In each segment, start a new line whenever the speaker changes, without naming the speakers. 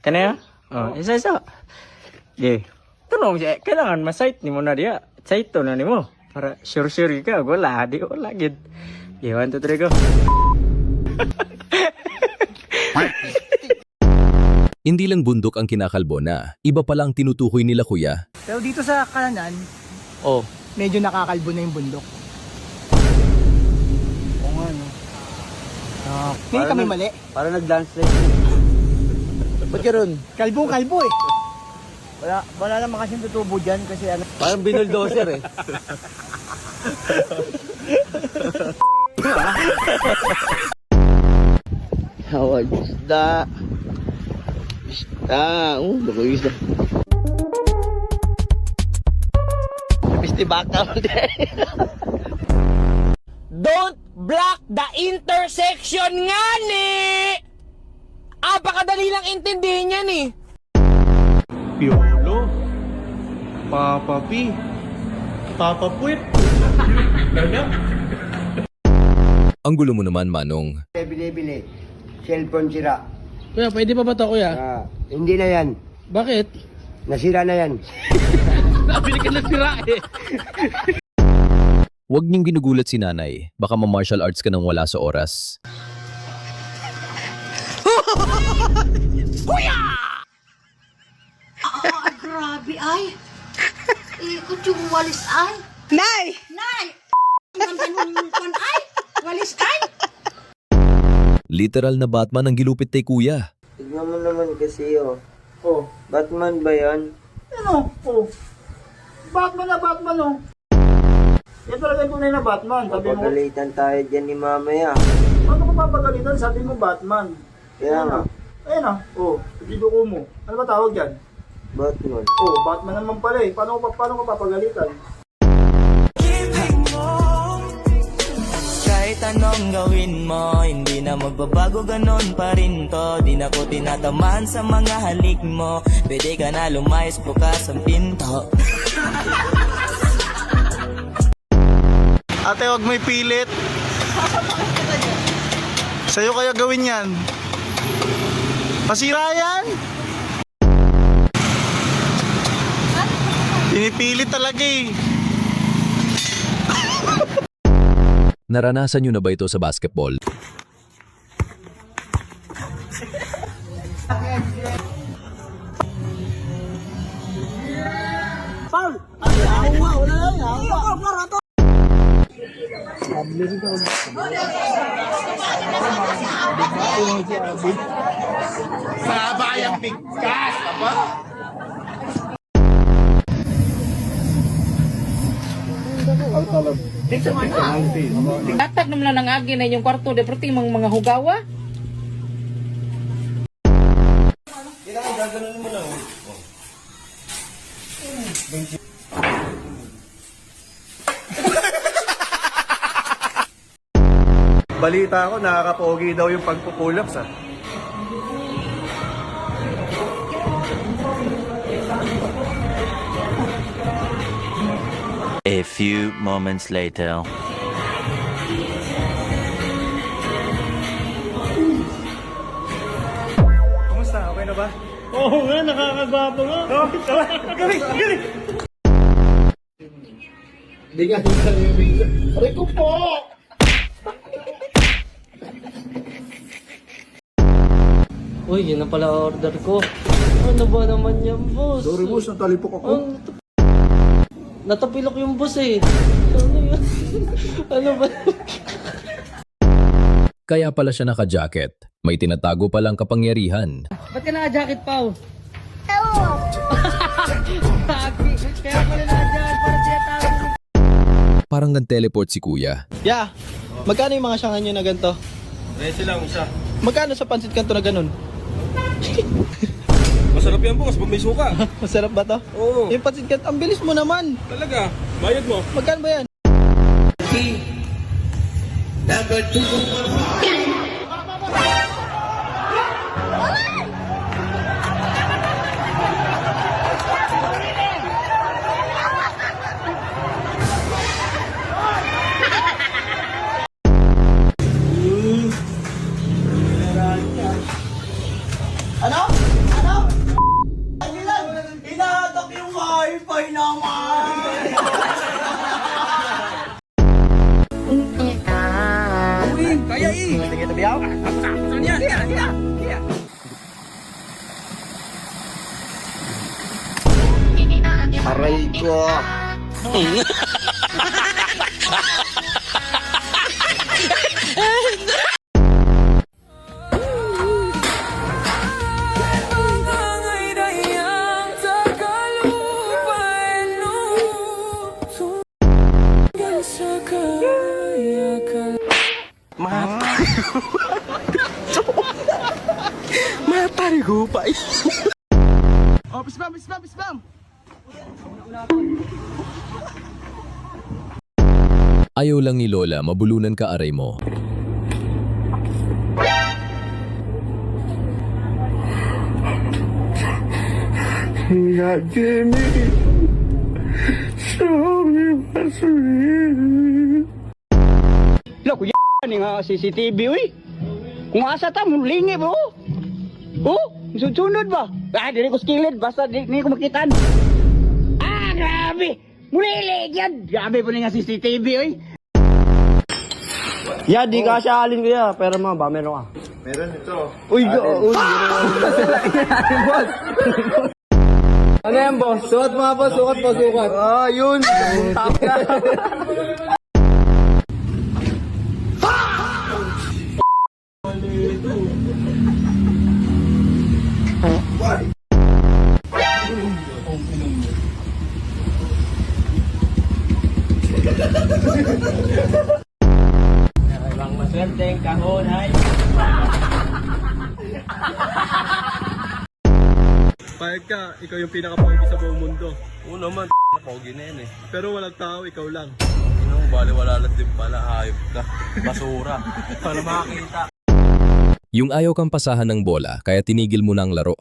Kanya? Oh, isa-isa. Okay. Tanong siya, kailangan ma-sight ni mo na dia. Sight to na ni mo. Para sure-sure ka. Wala, di wala gid. Okay, 1, 2, 3, go.
Hindi lang bundok ang kinakalbo na, iba pala ang tinutukoy nila kuya.
Pero dito sa kanan,
Oh.
medyo nakakalbo na yung bundok.
Oo nga, no?
Hindi kami mali.
Parang nag-landslide. Ba't ka ron?
Kalbo eh.
Wala naman kasing tutubo dyan kasi ano. Parang binuldoser eh. Hawag isda. Isda. Bako isda. Pistibaka mo din.
Don't block the intersection nga ni! Apakadali lang intindihin yan eh.
Piolo, Papa P, Papa Puwit.
Ang gulo mo naman, Manong.
Bili-bili. Cellphone sira.
Kuya, pwede pa ba to kuya?
Hindi na yan.
Bakit?
Nasira na yan.
Nabili ka na sira eh.
Huwag niyong ginugulat si nanay. Baka ma-martial arts ka nang wala sa oras.
Ay, grabe ay. Ikot yung walis ay.
Nay!
Nay! Ganun ay. Walis ay.
Literal na Batman ang gilupit kay kuya.
Tignan mo naman kasi oh.
Oh.
Batman ba yan?
Ano? Oh. Batman na Batman oh. Yan talaga yung tunay na Batman. Sabi mo,
Papagalitan tayo dyan ni mamaya.
ano ko papagalitan? Sabi mo Batman.
Kaya nga,
Ayan na. Oh, giduko mo. Ano ba tawag yan?
Batman.
Oh, Batman naman pala eh. Paano ko papagalitan?
Kahit anong gawin mo, hindi na magbabago, ganon pa rin to. Di na ko tinatamaan sa mga halik mo. Pwede ka na lumayas, bukas ang pinto.
Ate, huwag mo ipilit. Sa'yo kaya gawin yan. Masira yan. Pinipilit talaga eh.
Naranasan niyo na ba ito sa basketball?
Tatag naman lang agi na yung kwarto de perti mga hugawa.
Balita ko, nakakapogi daw yung pagpupull-ups ah.
A few moments later.
Kumusta? Okay na ba? Oo nga, nakakagwapo nga. Galing, galing. Hindi nga, aray ko po!
Uy, yun na pala order ko. Ano ba naman yan, boss?
Sorry boss, natalipok ako.
Natapilok yung boss eh. Ano yun? Ano ba?
Kaya pala siya naka-jacket. May tinatago palang kapangyarihan.
Ba't ka naka-jacket, Pao? Kaya pala naka-jacket para tinatawag.
Parang nag-teleport si kuya.
Yeah. Magkano yung mga syangan nyo na ganito?
13 lang isa.
Magkano sa pansit kanto na ganun?
Masarap yan boss, pag may suka.
Masarap ba to?
Oo.
Yung pansit kanto, ang bilis mo naman.
Talaga, bayad mo.
Magkano ba yan? Ano? Ano?
Aray ko.
Ayaw lang ni Lola mabulunan ka aray mo.
Lo, kuya ni nga CCTV, uy. Kung asa ta, mulingi bro. Oh, sunod ba? Ah, dili ko skilled, basta di ko makitaan. Ah, grabe. Mulili yan. Grabe po nga CCTV, uy. Ya, di ka siya alin ko ya, pero mga ba, meron ka.
Meron ito.
Uy, uy. Ano yan, boss? Sukat mga boss, sukat po, sukat. Ah, yun. Top ka.
Ibang maswerteng kahon ay.
Pahit ka, ikaw yung pinaka-pogi sa buong mundo.
Oo naman, pogi na yan eh.
Pero walang tao, ikaw lang.
Baliwala lang din pala, hayop ka. Basura.
Para makakita.
Yung ayaw kang pasahan ng bola kaya tinigil mo na ang laro.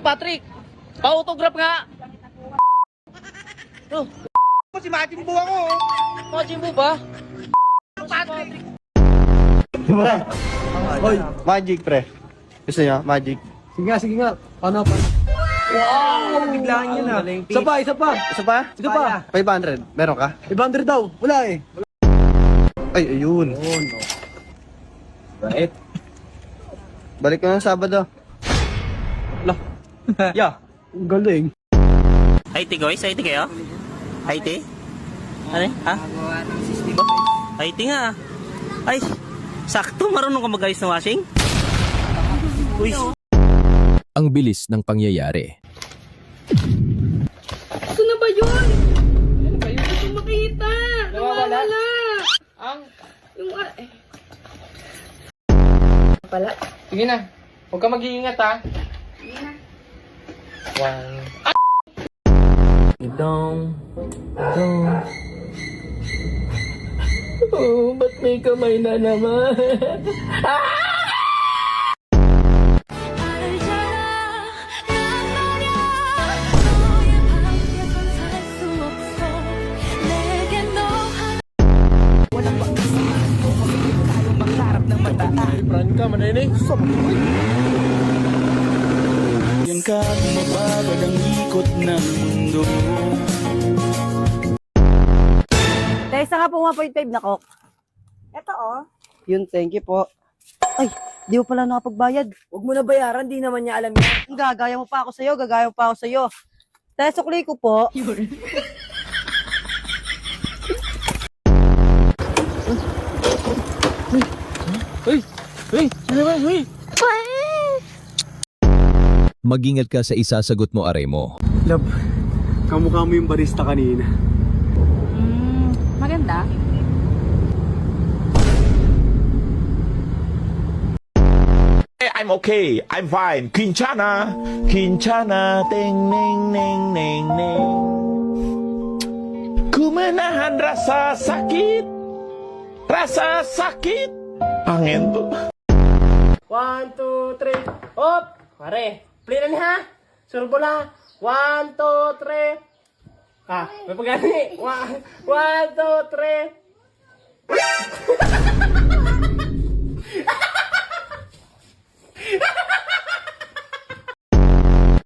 Patrick! Pa-autograph nga! Oh,
Si Majin Buwa ko.
Majin mo ba?
Hoy, magic pre. Gusto niya, magic. Sige nga. Paano pa? Wow! Biglaan yun ah. Isa pa. Isa pa? 500. Meron ka? 500 daw. Wala eh. Ay, ayun. Right. Balik ko ng Sabado. Lah. Yeah. Galing.
IT guys, IT kayo? IT? Ano eh? Ha? IT nga. Ay, sakto marunong ka mag-ayos ng washing? Uy.
Ang bilis ng pangyayari.
Ito na ba yun? Ano ba yun? Gusto makita. Nawawala. Yung pala.
Sige na. Huwag ka mag-iingat ha.
Sige na.
Oh, ba't may kamay na naman?
Brand ka, manay
Yan ka, mababad ang ikot ng mundo.
Dahil sa nga po 1.5 na Coke. Ito oh.
Yun, thank you po.
Ay, di mo pala nakapagbayad.
Huwag mo na bayaran, di naman niya alam yan.
Gagaya mo pa ako sa'yo. Dahil sukli ko po.
Mag-ingat ka sa isasagot mo aray mo.
Love, kamukha mo yung barista kanina.
Maganda.
I'm okay. I'm fine. Quinchana. Quinchana. Ting, ning, ning, ning, ning. Ku menahan rasa sakit. Rasa sakit. Angin tuh.
1, 2, 3. Hop! Pare,
Play na niya, ha? Surbo na. 1, 2, 3. Ah, may pagani. 1, 2, 3.